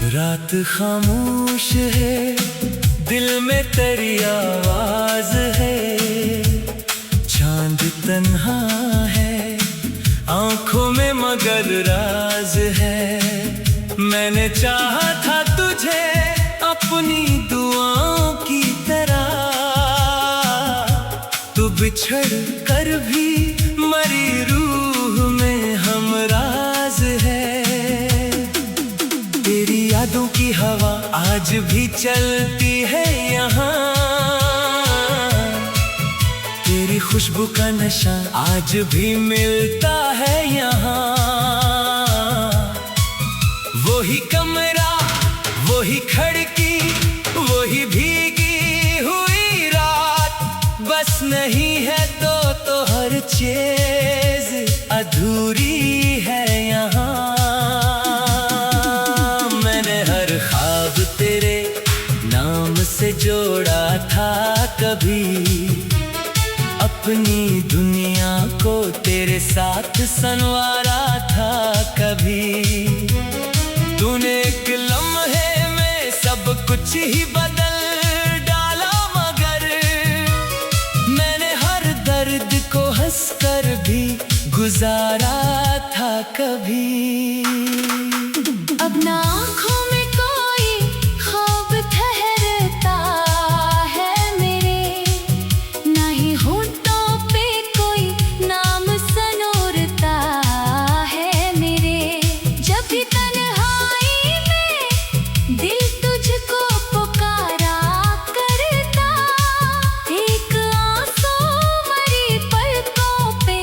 रात खामोश है, दिल में तेरी आवाज है। चांद तन्हा है, आंखों में मगर राज है। मैंने चाहा था तुझे अपनी दुआओं की तरह, तू बिछड़ कर भी मरी रूह में हमराज है। तेरी यादों की हवा आज भी चलती है यहाँ, तेरी खुशबू का नशा आज भी मिलता है यहाँ। वही कमरा, वही खिड़की, वही भीगी हुई रात, बस नहीं है तो हर चीज अधूरी है यहाँ। मैंने हर ख्वाब तेरे नाम से जोड़ा था कभी, अपनी दुनिया को तेरे साथ संवारा था कभी। तूने एक लम्हे में सब कुछ ही बदल डाला, मगर मैंने हर दर्द को हंसकर भी गुजारा था कभी। अब ना आँखों में कोई ख्वाब ठहरता है मेरे, ना ही होठों पे कोई नाम सनोरता है मेरे। जब भी तन्हाई में दिल तुझको पुकारा करता, एक आंसू मरी पलकों पे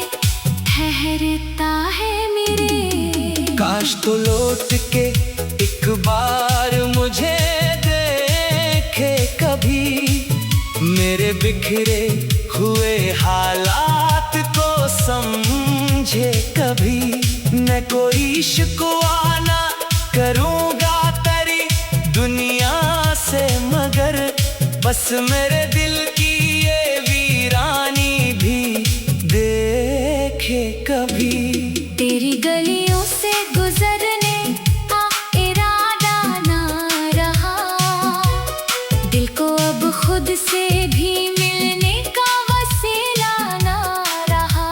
ठहरता है मेरे। काश तो लौट के एक बार मुझे देखे कभी, मेरे बिखरे हुए हालात को समझे कभी। मैं कोई शिकवा ना करूँगा तेरी दुनिया से, मगर बस मेरे दिल की ये वीरानी भी देखे कभी। तेरी गलियों से गुजरने का इरादा ना रहा, दिल को अब खुद से भी मिलने का वसीला ना रहा।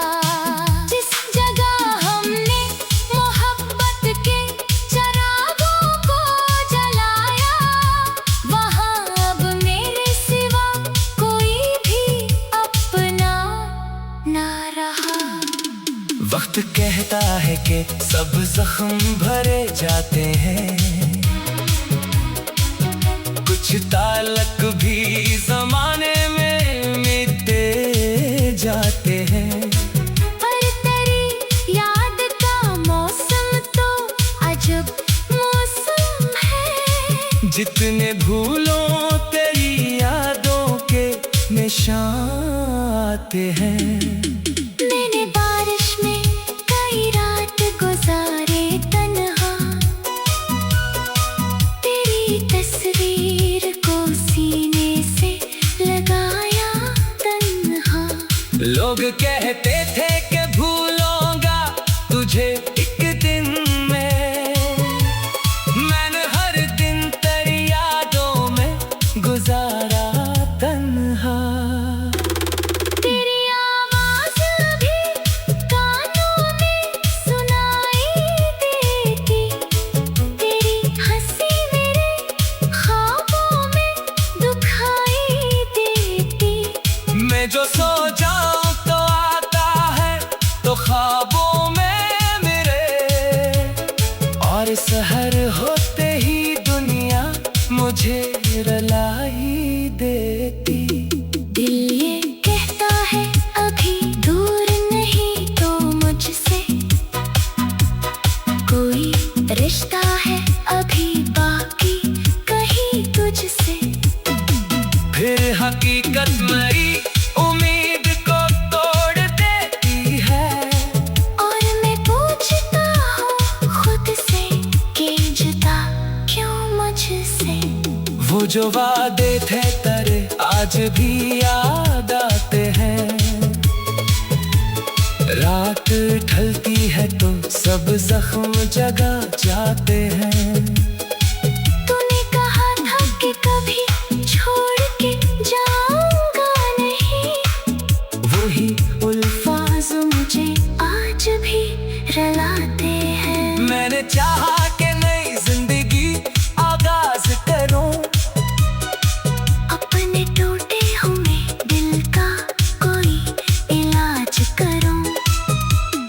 जिस जगह हमने मोहब्बत के चिरागों को जलाया, वहाँ अब मेरे सिवा कोई भी अपना ना रहा। वक्त कहता है कि सब जख्म भरे जाते हैं, कुछ ताल्लुक भी जमाने में मिटते जाते हैं। पर तेरी याद का मौसम तो अजब मौसम है, जितने भूलों तेरी यादों के निशान आते हैं। मैंने बारिश में कई रात गुजारे तन्हा, तेरी तस्वीर को सीने से लगाया तन्हा। लोग कहते थे कि भूलूंगा तुझे एक दिन में, मैंने हर दिन तेरी यादों में गुजारा तन्हा। तेरी आवाज भी कानों में सुनाई देती, तेरी हंसी मेरे ख्वाबों में दुखाई देती। मैं जो सो जाऊं तो आता है तो ख्वाबों में मेरे, और सहर होते ही दुनिया मुझे रुलाई देती। दिल ये कहता है अभी दूर नहीं तो मुझसे, कोई रिश्ता है अभी बाकी कहीं तुझसे। फिर हकीकत मेरी उम्मीद को तोड़ देती है, और मैं पूछता हूँ खुद से कि जुदा क्यों मुझसे। वो जो वादे थे तेरे आज भी याद आते हैं। रात ढलती है तो सब जख्म जगा जाते हैं। मैंने चाहा कि नई जिंदगी आगाज करूं। अपने टूटे हुए दिल का कोई इलाज करूं।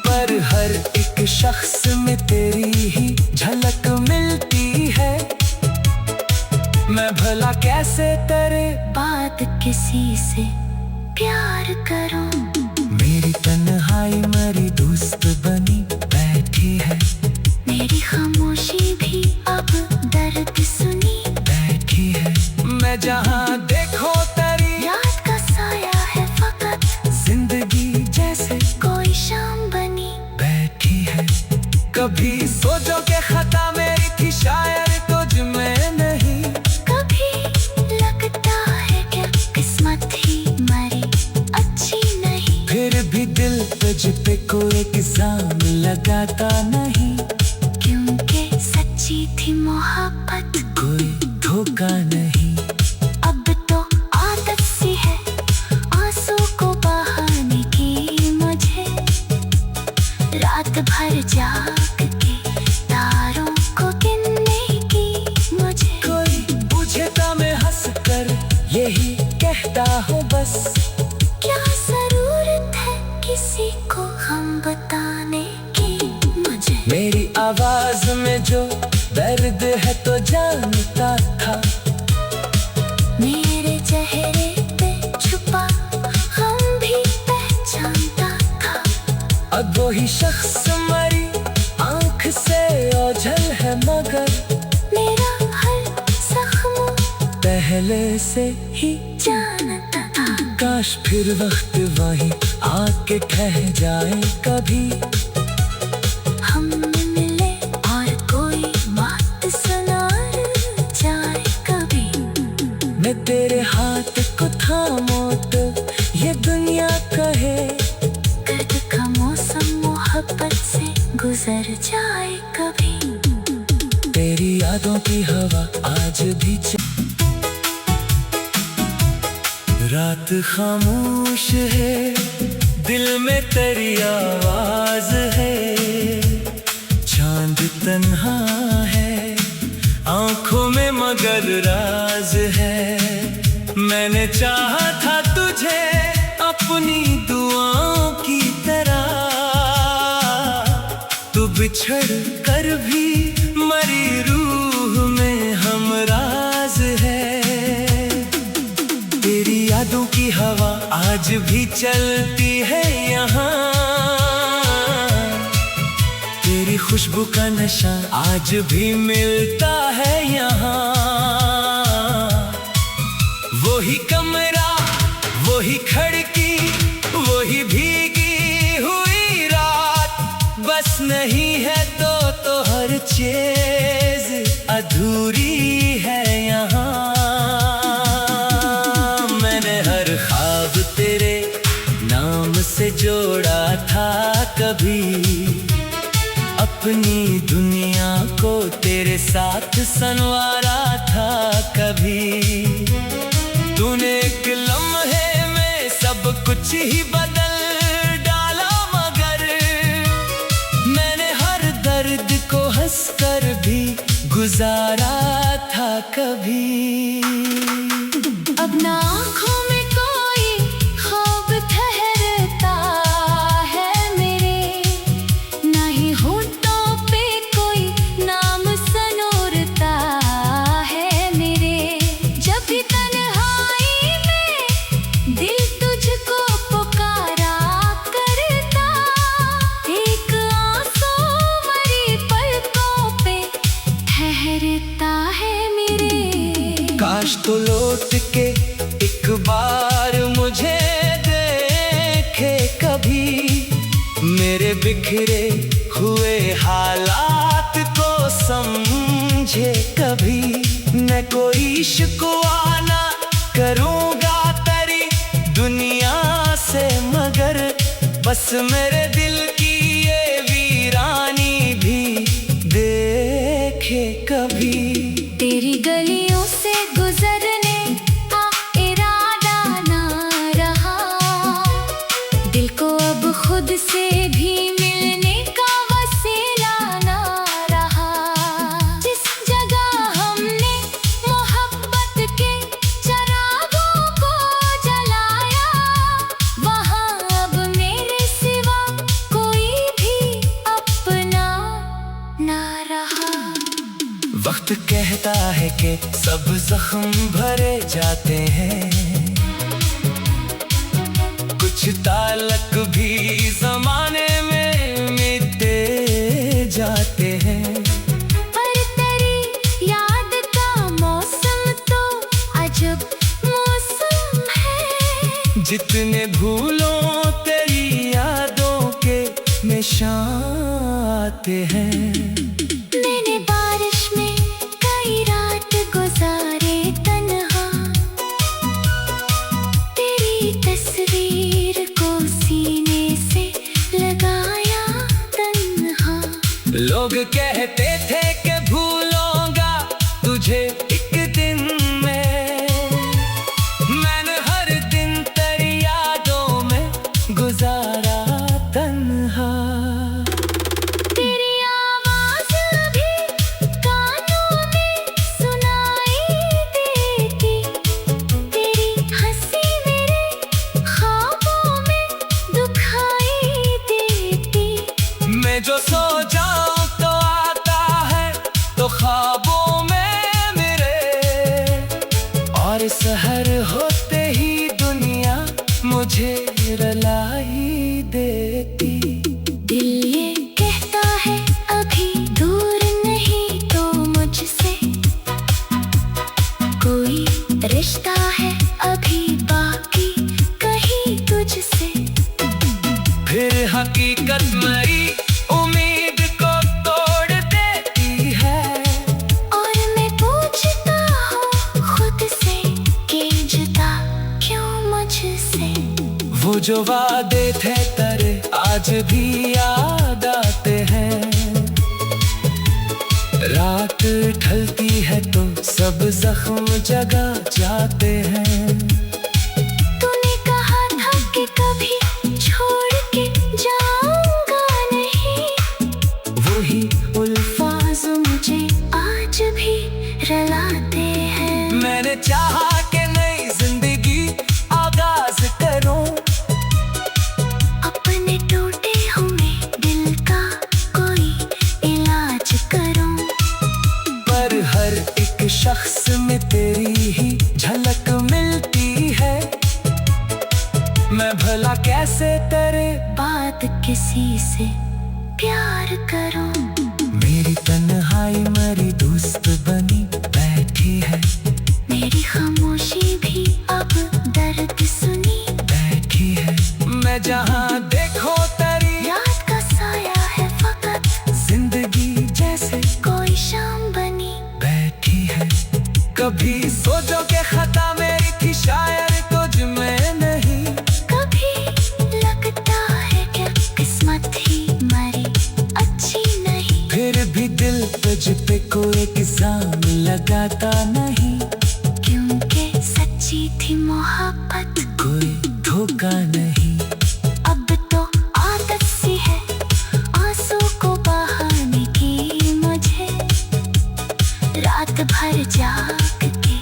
पर हर एक शख्स में तेरी ही झलक मिलती है। मैं भला कैसे तेरे बात किसी से प्यार करूं। मेरी तन्हाई मेरी दोस्त बनी बैठी है। मेरी खामोशी भी अब दर्द सुनी बैठी है। मैं जहाँ देखो तेरी याद का साया है फकत। जिंदगी जैसे कोई शाम बनी बैठी है। कभी सोचो के खता मेरी थी शायर तुझ में नहीं। कभी लगता है क्या किस्मत ही मरी अच्छी नहीं। फिर भी दिल तुझ पे कोई इल्जाम लगाता नहीं। क्योंकि सच्ची थी मोहब्बत कोई धोखा नहीं। अब तो आदत सी है आंसू को बहाने की मुझे। रात भर जाग के तारों को गिनने की मुझे। कोई पूछे तो मैं हंस कर यही कहता हूँ बस। क्या जरूरत है किसी को हम बताने की मुझे। मेरी आवाज में जो दर्द है तो जानता था। मेरे चेहरे पे छुपा हम भी पहचानता था। अब वही शख्स मरी आंख से ओझल है मगर मेरा हर जख्म पहले से ही जानता था। काश फिर वक्त वहीं आके ठह जाए कभी। हम मिले और कोई बात सुना जाए कभी। मैं तेरे हाथ को थामो तो ये दुनिया कहे। गर्द का मौसम मोहब्बत से गुजर जाए कभी। तेरी यादों की हवा आज भी रात खामोश है। दिल में तेरी आवाज है। चांद तन्हा है आंखों में मगर राज है। मैंने चाहा था तुझे अपनी दुआओं की तरह। तू बिछड़ कर भी मरी रूह में हमराज है। तेरी यादों की हवा आज भी चलती है यहाँ। तेरी खुशबू का नशा आज भी मिलता है यहाँ। वही कमरा वही खिड़की वही भीगी हुई रात। बस नहीं है तो हर चीज अधूरी है यहाँ। मैंने हर ख्वाब तेरे नाम से जोड़ा था कभी। अपनी दुनिया को तेरे साथ संवारा था कभी। तूने एक लम्हे में सब कुछ ही बदल डाला मगर मैंने हर दर्द को हंसकर भी गुजारा था कभी। अब ना आँखों में कोई ख्वाब ठहरता है मेरे। ना ही होठों पे कोई नाम सनोरता है मेरे। जब भी तन्हाई में दिल तुझको पुकारा करता। एक आंसू मरी पलकों पे ठहरता है मेरे। काश तो लौट के एक बार मुझे देखे कभी। मेरे बिखरे हुए हालात को समझे कभी। मैं कोई शिकवा ना करूँगा तेरी दुनिया से मगर बस मेरे दिल की ये वीरानी भी देखे कभी। तेरी गलियों से गुजरने का इरादा ना रहा। दिल को अब खुद से भी मिलने का वसीला ना वक्त कहता है कि सब जख्म भरे जाते हैं, कुछ ताल्लुक भी जमाने में मिटते जाते हैं। पर तेरी याद का मौसम तो अजब मौसम है। जितने भूलों तेरी यादों के निशान आते हैं। मैंने बारिश में कई रात गुजारे तन्हा, तेरी तस्वीर को सीने से लगाया तन्हा। लोग कहते थे कि भूलूंगा तुझे एक दिन में, मैंने हर दिन तेरी यादों में गुजारा तन्हा। तेरी आवाज भी कानों में सुनाई देती, तेरी हंसी मेरे ख्वाबों में दुखाई देती। मैं जो सो जाऊं तो आता है तो ख्वाबों में मेरे, और सहर होते ही दुनिया मुझे रुला ही देती। दिल ये कहता है अभी दूर नहीं तो मुझसे, कोई रिश्ता है अभी बाकी कहीं तुझसे। फिर हकीकत मेरी उम्मीद को तोड़ देती है, और मैं पूछता हूँ खुद से कि जुदा क्यों मुझसे। वो जो वादे थे तेरे आज भी याद आते हैं। रात ढलती है तो सब जख्म जगा जाते हैं। तूने कहा था कि कभी छोड़ के जाऊंगा नहीं, वही अल्फाज मुझे आज भी रुलाते हैं। मैंने चाहा कि नई जिंदगी आगाज करूं, अपने टूटे हुए दिल का कोई इलाज करूं। पर हर एक शख्स में तेरी ही झलक मिलती है। मैं भला कैसे तेरे बात किसी से प्यार करूं। मेरी तन्हाई मेरी दोस्त बनी बैठी है, मेरी खामोशी भी अब दर्द सुनी बैठी है। मैं जहाँ देखो तेरी याद का साया है फकत, जिंदगी जैसे कोई शाम बनी बैठी है। कभी सोचो के खता मेरी थी शायर तुझ में नहीं, कभी लगता है क्या किस्मत ही मरी अच्छी नहीं। फिर भी दिल तुझ पे कोई इल्जाम लगाता नहीं, क्योंकि सच्ची थी मोहब्बत कोई धोखा नहीं। अब तो आदत सी है आंसू को बहाने की मुझे, रात भर जाग के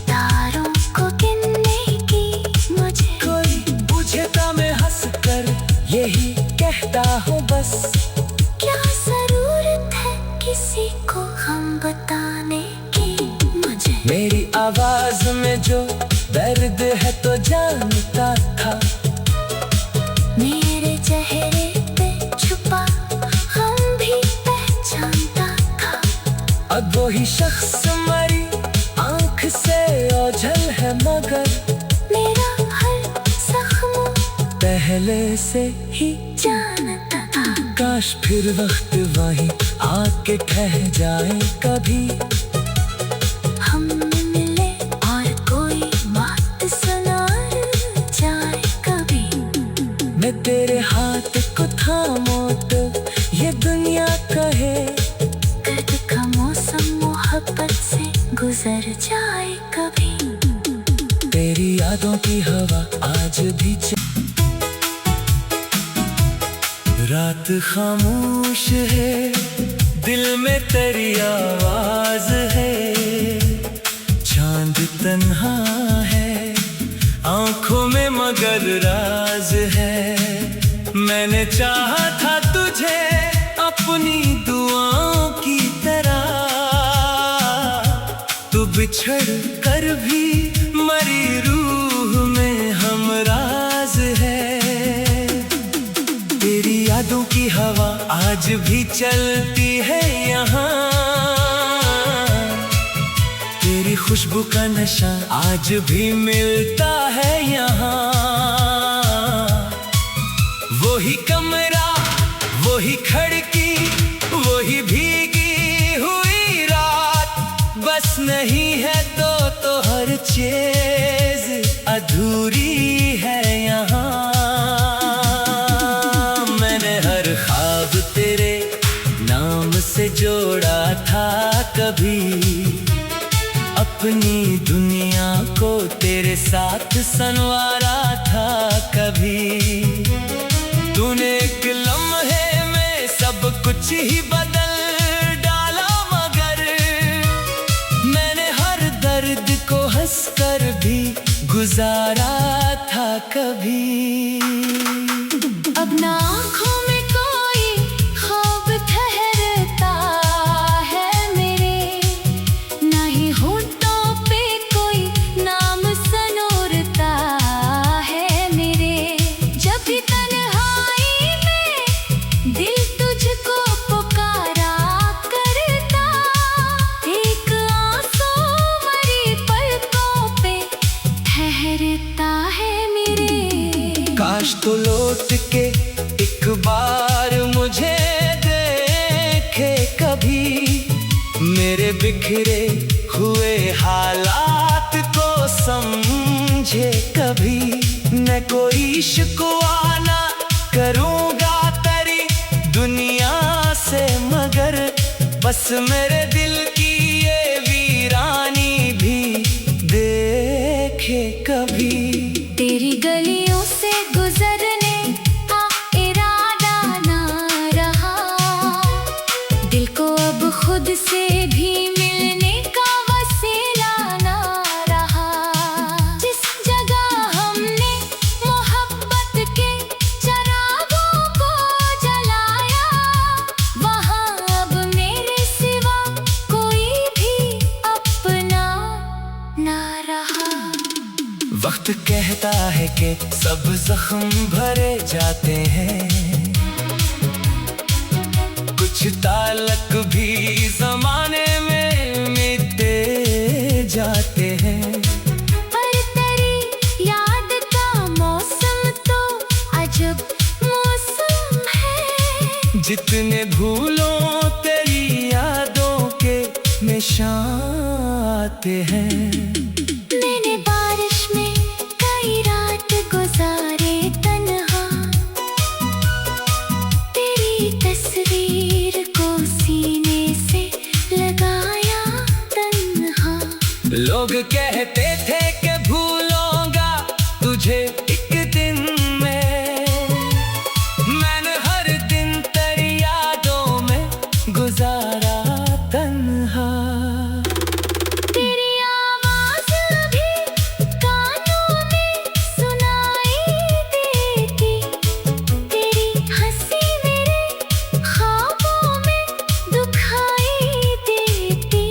तारों को गिनने की मुझे। कोई पूछे तो मैं हंस कर यही कहता हूँ बस, क्या जरूरत है किसी को हम बताने की मुझे। मेरी आवाज में जो दर्द है तो जानता था, मेरे चेहरे पे छुपा हम भी पहचानता था। अब वही शख्स मरी आंख से ओझल है, मगर मेरा हर जख्म पहले से ही जानता था। काश फिर वक्त वही आके ठह जाए कभी, हम मिले और कोई बात सुना जाए कभी। मैं तेरे हाथ को थामो तो ये दुनिया कहे, दर्द का मौसम मोहब्बत से गुजर जाए कभी। तेरी यादों की हवा आज भी रात खामोश है, दिल में तेरी आवाज है। चांद तन्हा है आंखों में मगर राज है। मैंने चाहा था तुझे अपनी दुआओं की तरह, बिछड़ कर भी मरी रूह में हम राज है। तेरी यादों की हवा आज भी चलती है यहाँ, तेरी खुशबू का नशा आज भी मिलता है यहाँ। वही कमरा, वही खिड़की, वही भीगी हुई रात, बस नहीं है तो हर चीज अधूरी है यहाँ। मैंने हर ख्वाब तेरे नाम से जोड़ा था कभी, अपनी दुनिया को तेरे साथ संवारा था कभी। तूने एक लम्हे में सब कुछ ही बदल डाला, मगर मैंने हर दर्द को हंसकर भी गुजारा था कभी। अब ना आँखों में कोई ख्वाब ठहरता है मेरे, ना ही होठों पे कोई नाम सनोरता है मेरे। जब भी तन्हाई में दिल तुझको पुकारा करता, एक आंसू मरी पलकों पे ठहरता है मेरे। काश तो लौट के एक बार मुझे देखे कभी, मेरे बिखरे हुए हालात को समझे कभी। मैं कोई शिकवा ना करूँगा तेरी दुनिया से, मगर बस मेरे दिल की ये वीरानी भी देखे कभी। तेरी गलियों से गुजरने का इरादा ना रहा, दिल को अब खुद से भी मिलने का वसीला ना रहा। जिस जगह हमने मोहब्बत के चिरागों को जलाया, वहाँ अब मेरे सिवा कोई भी अपना ना रहा। वक्त कहता है कि सब जख्म भरे जाते हैं, कुछ ताल्लुक भी जमाने में मिटते जाते हैं। पर तेरी याद का मौसम तो अजब मौसम है, जितने भूलों तेरी यादों के निशान आते हैं। मैंने बारिश में कई रात गुजारे तन्हा, तेरी तस्वीर को सीने से लगाया तन्हा। लोग कहते थे कि भूलूंगा तुझे एक दिन में, मैंने हर दिन तेरी यादों में गुजारा तन्हा। तेरी आवाज़ भी कानों में सुनाई देती, तेरी हंसी मेरे ख्वाबों में दुखाई देती।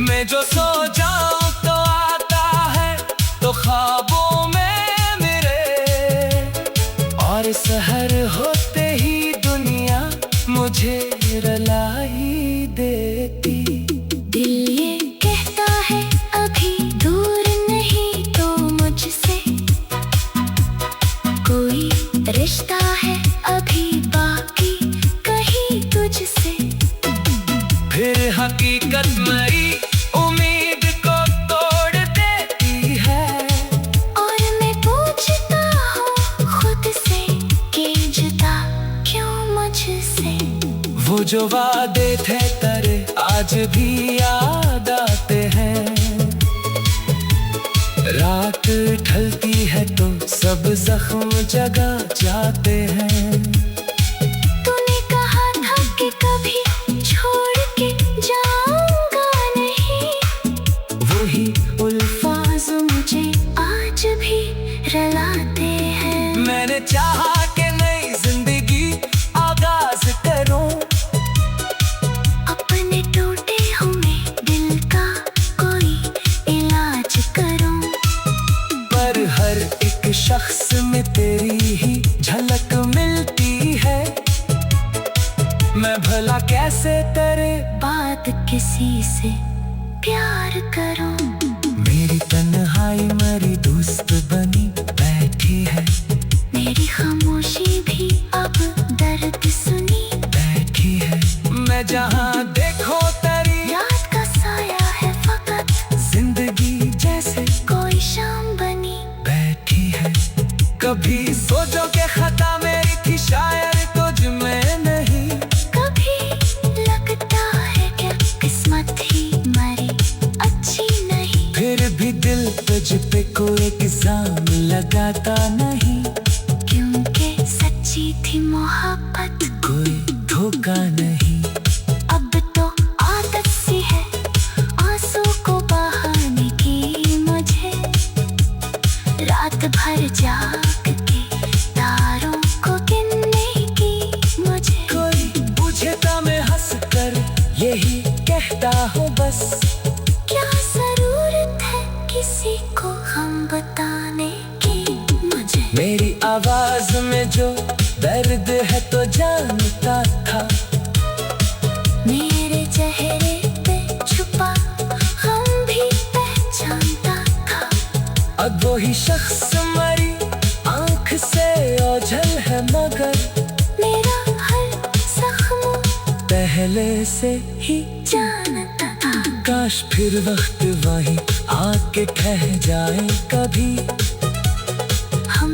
मैं जो सो जाऊं तो आता है तो ख्वाबों में मेरे, और सहर होते ही दुनिया मुझे रुलाई देती। दिल ये कहता है अभी दूर नहीं तो मुझसे, कोई रिश्ता है अभी बाकी कहीं तुझसे। फिर हकीकत मेरी उम्मीद को तोड़ देती है, और मैं पूछता हूँ खुद से कि जुदा क्यों मुझसे। वो जो वादे थे तेरे आज भी याद आते हैं। रात ढलती है तो सब जख्म जगा जाते हैं। तूने कहा था कि कभी छोड़ के जाऊंगा नहीं, वही अल्फाज मुझे आज भी रुलाते हैं। मैंने चाहा कि नई जिंदगी आगाज करूं, अपने टूटे हुए दिल का कोई बाद किसी से प्यार करूं। मेरी तन्हाई मेरी दोस्त बनी बैठी है, मेरी खामोशी भी अब दर्द सुनी बैठी है। मैं जहाँ देखो तेरी याद का साया है फकत, जिंदगी जैसे कोई शाम बनी बैठी है। कभी सोचो के खता मेरी थी शायर तुझ में नहीं, कभी लगता है कि किस्मत ही मरी अच्छी नहीं। फिर भी दिल तुझ पे कोई इल्जाम लगाता नहीं, क्योंकि सच्ची थी मोहब्बत, कोई धोखा नहीं। अब तो आदत सी है आंसू को बहाने की मुझे, रात भर जाग के तारों को गिनने की मुझे। कोई पूछे तो मैं हंस कर यही कहता हूँ बस, क्या जरूरत है किसी को हम बताने की मुझे। मेरी आवाज में जो दर्द है तो जानता था, मेरे चेहरे पे छुपा हम भी पहचानता था। अब वही शख्स मरी आंख से ओझल है, मगर मेरा हर जख्म पहले से ही जानता था। काश फिर वक्त वही आके ठह जाए कभी, हम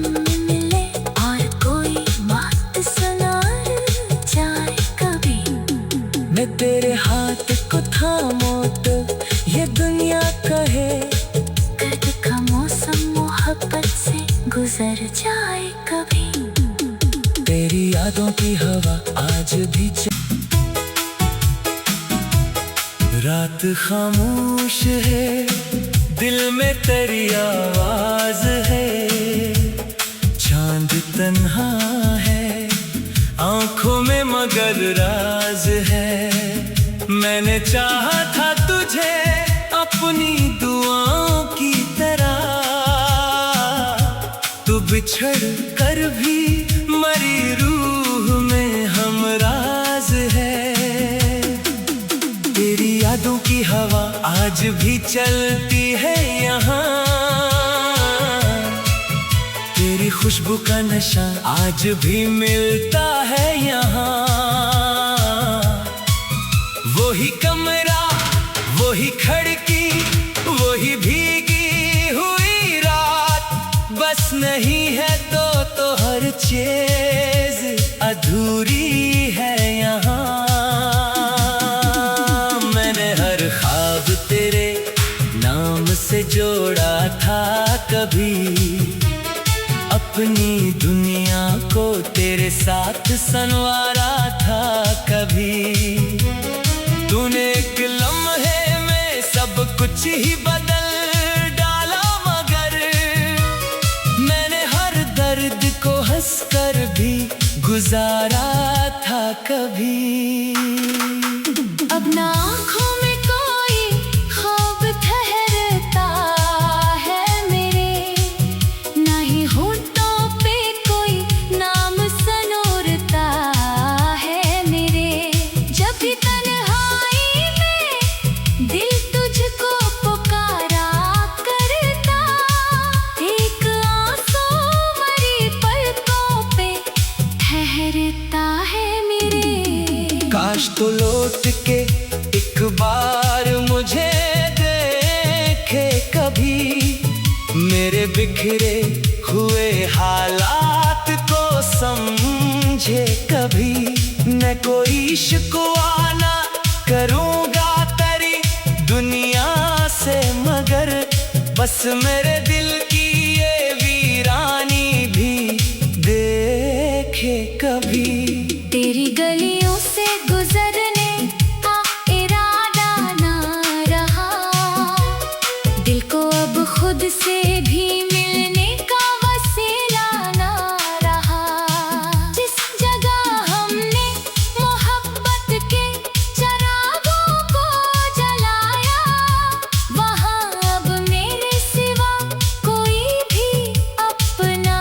मिले और कोई बात सुना जाए कभी। मैं तेरे हाथ को थामो तो ये दुनिया कहे, दर्द का मौसम मोहब्बत से गुजर जाए कभी। तेरी यादों की हवा आज भी रात खामोश है, दिल में तेरी आवाज है। चांद तन्हा है आंखों में मगर राज है। मैंने चाहा था तुझे अपनी दुआओं की तरह, तू बिछड़ कर भी मरी रूह में हमराज है। तेरी यादों की हवा आज भी चलती है यहाँ, तेरी खुशबू का नशा आज भी मिलता है यहाँ। वही कमरा वही खिड़की वही भीगी हुई रात, बस नहीं है तो हर चीज अधूरी है यहाँ। मैंने हर ख्वाब तेरे नाम से जोड़ा था कभी, अपनी दुनिया को तेरे साथ संवारा था कभी। तूने एक लम्हे में सब कुछ ही बदल डाला, मगर मैंने हर दर्द को हंसकर भी गुजारा था कभी। अब ना आँखों में कोई ख्वाब ठहरता है मेरे, ना ही होठों पे कोई नाम सनोरता है मेरे। जब भी तन्हाई में दिल तुझको पुकारा करता, एक आंसू मरी पलकों पे ठहरता है मेरे। काश तो लौट के एक बार मुझे देखे कभी, मेरे बिखरे हुए हालात को समझे कभी। मैं कोई शिकवा ना करूँगा तेरी दुनिया से, मगर बस मेरे दिल की ये वीरानी भी देखे कभी। तेरी गलियों से गुजरने का इरादा ना रहा, दिल को अब खुद से भी मिलने का वसीला ना रहा। जिस जगह हमने मोहब्बत के चिरागों को जलाया, वहाँ अब मेरे सिवा कोई भी अपना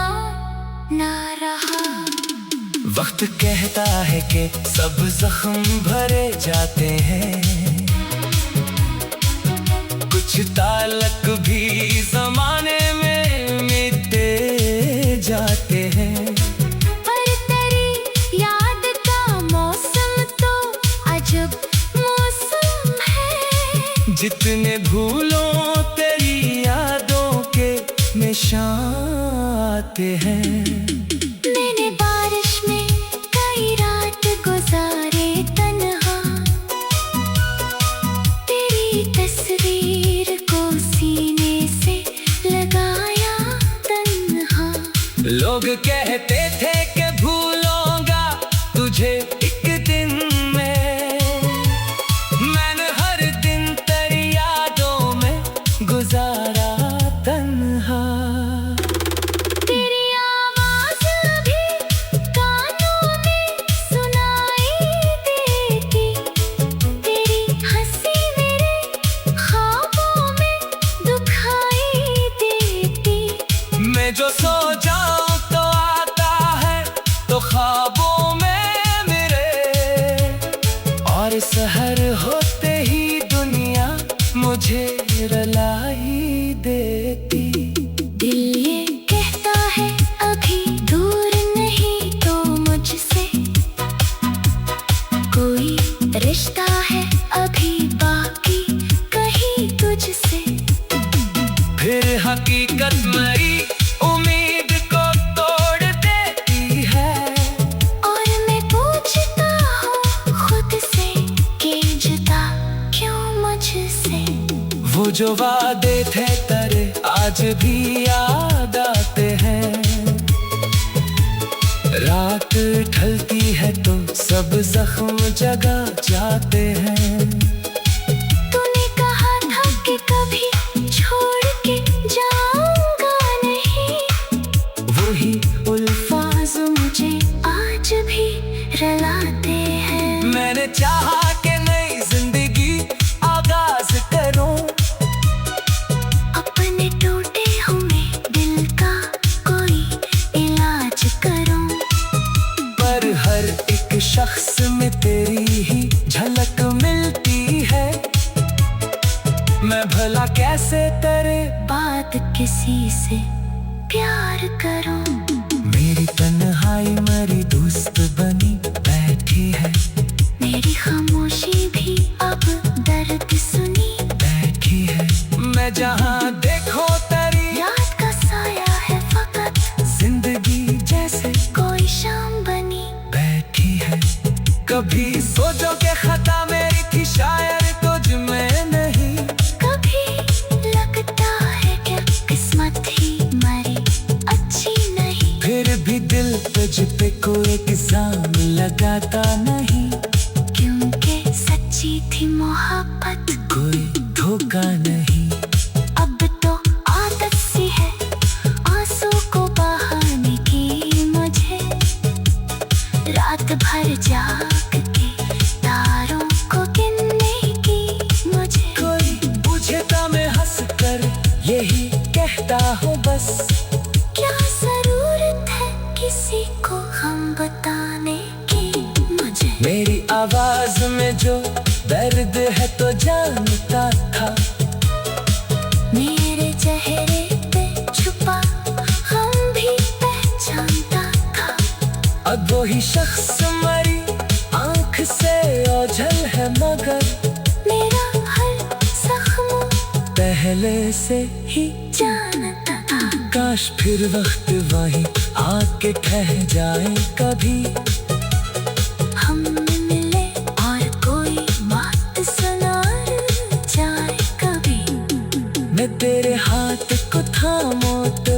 ना रहा। वक्त कहता है कि सब जख्म भरे जाते हैं, जितने भूलों तेरी यादों के निशान आते हैं। मैंने बारिश में कई रात गुजारे तन्हा, तेरी तस्वीर को सीने से लगाया तन्हा। लोग कहते थे कि भूलूंगा तुझे एक दिन में, मैंने हर दिन तेरी यादों में गुजारा तन्हा। तेरी आवाज़ अभी कानों में सुनाई देती, तेरी हंसी मेरे ख्वाबों में दुखाई देती। मैं जो सो जाऊं तो आता है तो ख्वाबों में मेरे, और सहर होते ही दुनिया मुझे रुलाई देती। दिल ये कहता है अभी दूर नहीं तो मुझसे, कोई रिश्ता है अभी बाकी कहीं तुझसे। फिर हकीकत मेरी उम्मीद को तोड़ देती है, और मैं पूछता हूँ खुद से कि जुदा क्यों मुझसे। वो जो वादे थे तेरे आज भी याद आते हैं। रात ढलती है तो सब जख्म जगा जाते हैं। तूने कहा था कि कभी छोड़ के जाऊंगा नहीं, वही अल्फाज मुझे आज भी रुलाते हैं। मैंने चाहा कि नई जिंदगी आगाज करूं, अपने टूटे हुए दिल का कोई इलाज करूं। पर हर एक शख्स में तेरी ही झलक मिलती है। मैं भला कैसे तेरे बात किसी से प्यार करूं। मेरी तन्हाई मेरी दोस्त बनी बैठी है, मेरी खामोशी भी अब दर्द सुनी बैठी है। मैं जहाँ देखो तेरी याद का साया है फकत, जिंदगी जैसे कोई शाम बनी बैठी है। कभी सोचो के खता मेरी थी शायर तुझ में नहीं, कभी लगता है कि किस्मत ही मरी अच्छी नहीं। फिर भी दिल तुझ पे कोई इल्जाम लगाता नहीं, क्योंकि सच्ची थी मोहब्बत कोई धोखा नहीं। अब तो आदत सी है आंसू को बहाने की मुझे, रात भर जाग के तारों को गिनने की मुझे। कोई पूछे तो मैं हंस कर यही कहता हूँ बस, क्या जरूरत है किसी को हम बताने की मुझे। मेरी आवाज में जो दर्द है तो जानता था, मेरे चेहरे पे छुपा हम भी पहचानता था। अब वही शख्स मेरी आंख से ओझल है, मगर मेरा हर जख्म पहले से ही जानता था। काश फिर वक्त वही आके ठह जाए कभी, हम मिले और कोई बात सुना जाए कभी। मैं तेरे हाथ को थामो तो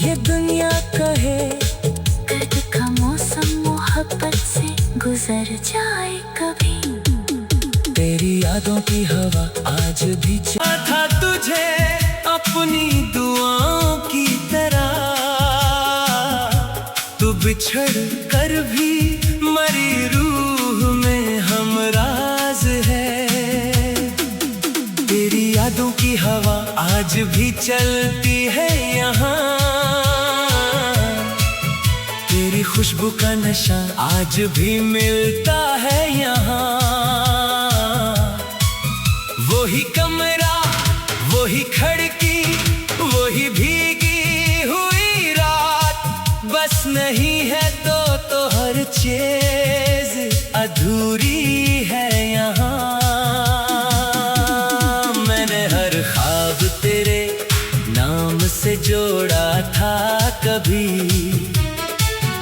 ये दुनिया कहे, दर्द का मौसम मोहब्बत से गुजर जाए कभी। तेरी यादों की हवा आज भी था तुझे अपनी दुआओं की तरह, तू बिछड़ कर भी मरी रूह में हमराज है। तेरी यादों की हवा आज भी चलती है यहाँ, तेरी खुशबू का नशा आज भी मिलता है यहाँ। वही कमरा वही खिड़की वही भीगी हुई रात, बस नहीं है तो हर चीज अधूरी है यहाँ। से जोड़ा था कभी,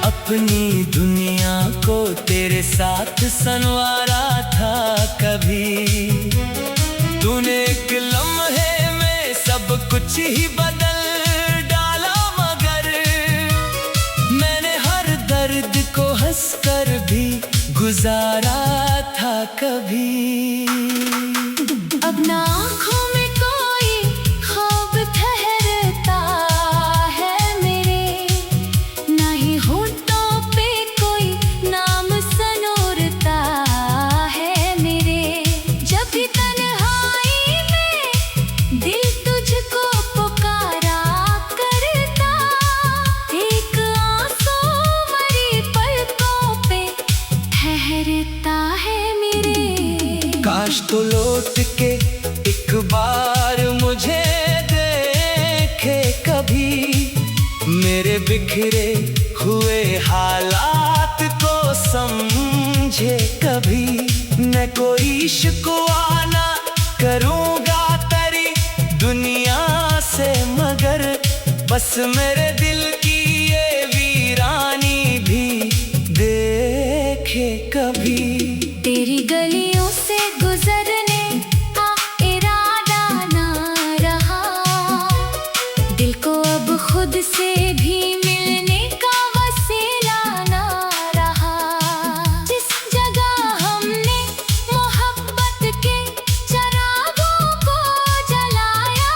अपनी दुनिया को तेरे साथ संवारा था कभी। तूने एक लम्हे में सब कुछ ही बदल डाला, मगर मैंने हर दर्द को हंसकर भी गुजारा था कभी। अब ना आँखों में कोई ख्वाब ठहरता है मेरे, ना ही होठों पे कोई नाम सनोरता है मेरे। जब भी तन्हाई में दिल तुझको पुकारा करता, एक आंसू मरी पलकों पे ठहरता है मेरे। काश तो लौट के एक बार मुझे देखे कभी, मेरे बिखरे हुए हालात को समझे कभी। मैं कोई शिकवा ना करूँगा तेरी दुनिया से, मगर बस मेरे दिल की ये वीरानी भी देखे कभी। तेरी गलियों से गुजरने का इरादा ना रहा, दिल को अब खुद से भी मिलने का वसीला ना रहा। जिस जगह हमने मोहब्बत के चिरागों को जलाया,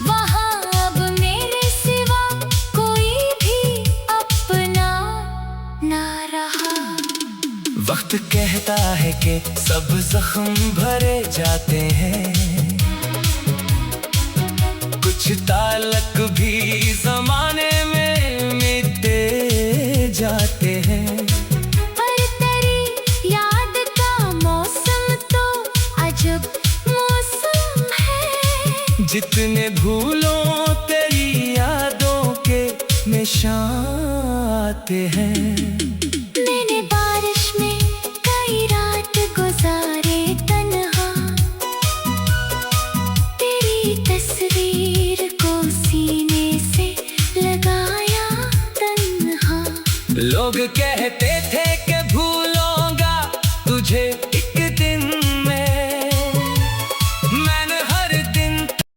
वहाँ अब मेरे सिवा कोई भी अपना ना रहा। वक्त कहता है कि सब जख्म भरे जाते हैं, कुछ ताल्लुक भी जमाने में मिटते जाते हैं। पर तेरी याद का मौसम तो अजब मौसम है, जितने भूलों तेरी यादों के निशान आते हैं। मैंने बारिश में कई रात गुजारे तन्हा, तेरी तस्वीर को सीने से लगाया तन्हा। लोग कहते थे